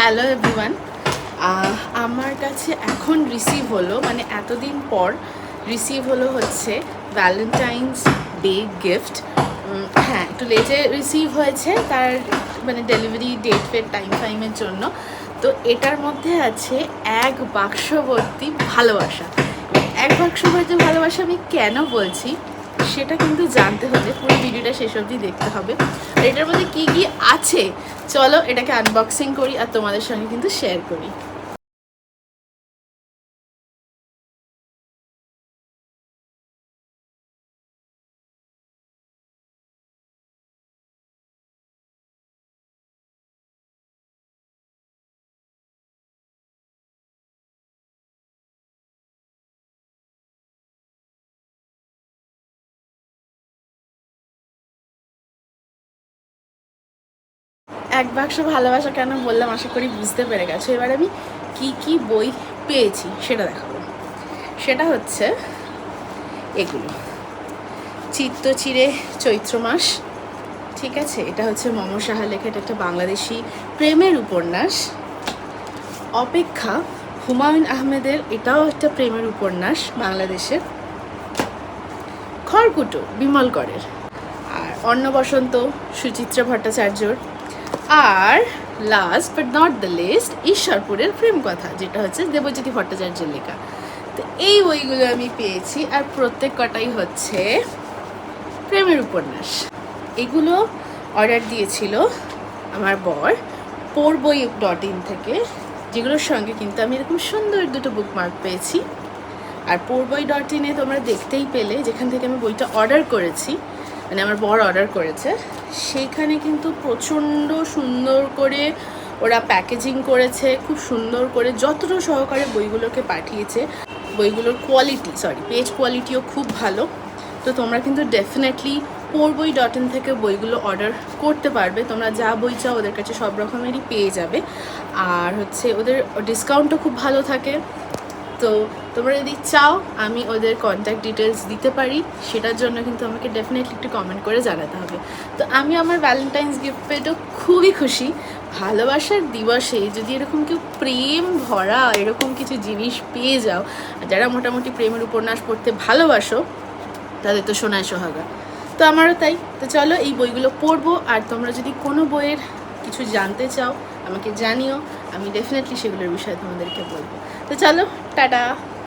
Hello everyone. আমার কাছে এখন রিসিভ হলো, মানে এতদিন পর রিসিভ হলো হচ্ছে ভ্যালেন্টাইন্স ডে গিফট। হ্যাঁ, একটু লেটে রিসিভ হয়েছে, তার মানে ডেলিভারি ডেট ফেট টাইমের জন্য। তো এটার মধ্যে আছে এক বাক্স ভর্তি ভালোবাসা। এক বাক্স ভর্তি ভালোবাসা আমি কেন বলছি সেটা কিন্তু জানতে হলে পুরো ভিডিওটা শেষ অবধি দেখতে হবে। আর এটার মধ্যে কী কী আছে চলো এটাকে আনবক্সিং করি আর তোমাদের সঙ্গে কিন্তু শেয়ার করি। এক বাক্স ভালোবাসা কেন বললাম আশা করি বুঝতে পেরে গেছো। এবার আমি কি কি বই পেয়েছি সেটা দেখাবো। সেটা হচ্ছে এগুলো, চিত্তচিরে চৈত্র মাস, ঠিক আছে। এটা হচ্ছে মম সাহা লেখা, এটা একটা বাংলাদেশি প্রেমের উপন্যাস। অপেক্ষা হুমায়ুন আহমেদের, এটাও একটা প্রেমের উপন্যাস বাংলাদেশের। খড়কুটো বিমল করের। আর অন্নবসন্ত সুচিত্রা ভট্টাচার্যর। আর last but not the least ঈশ্বরপুরের প্রেম কথা, যেটা হচ্ছে দেবজ্যোতি ভট্টাচার্যের লেখা। তো এই বইগুলো আমি পেয়েছি, আর প্রত্যেক কটাই হচ্ছে প্রেমের উপন্যাস। এগুলো অর্ডার দিয়েছিল আমার বর পড়বই.in থেকে, যেগুলোর সঙ্গে কিন্তু আমি এরকম সুন্দর দুটো বুকমার্ক পেয়েছি। আর পড়বই.in তোমরা দেখতেই পেলে, যেখান থেকে আমি বইটা অর্ডার করেছি, মানে আমার বর অর্ডার করেছে, সেইখানে কিন্তু প্রচণ্ড সুন্দর করে ওরা প্যাকেজিং করেছে, খুব সুন্দর করে যত্ন সহকারে বইগুলোকে পাঠিয়েছে। বইগুলোর কোয়ালিটি, পেজ কোয়ালিটিও খুব ভালো। তো তোমরা কিন্তু ডেফিনেটলি পড়বই.in থেকে বইগুলো অর্ডার করতে পারবে। তোমরা যা বই চাও ওদের কাছে সব রকমেরই পেয়ে যাবে। আর হচ্ছে ওদের ডিসকাউন্টও খুব ভালো থাকে। তো তোমরা যদি চাও আমি ওদের কন্ট্যাক্ট ডিটেলস দিতে পারি, সেটার জন্য কিন্তু আমাকে ডেফিনেটলি একটু কমেন্ট করে জানাতে হবে। তো আমি আমার ভ্যালেন্টাইন্স গিফট পেয়েও খুবই খুশি। ভালোবাসার দিবসে যদি এরকম কেউ প্রেম ভরা এরকম কিছু জিনিস পেয়ে যাও, যারা মোটামুটি প্রেমের উপন্যাস পড়তে ভালোবাসো, তাদের তো সোনায় সোহাগা। তো আমারও তাই। তো চলো এই বইগুলো পড়বো। আর তোমরা যদি কোনো বইয়ের কিছু জানতে চাও আমাকে জানিও, আমি ডেফিনেটলি সেগুলোর বিষয়ে তোমাদেরকে বলবো। তো চলো, টাটা।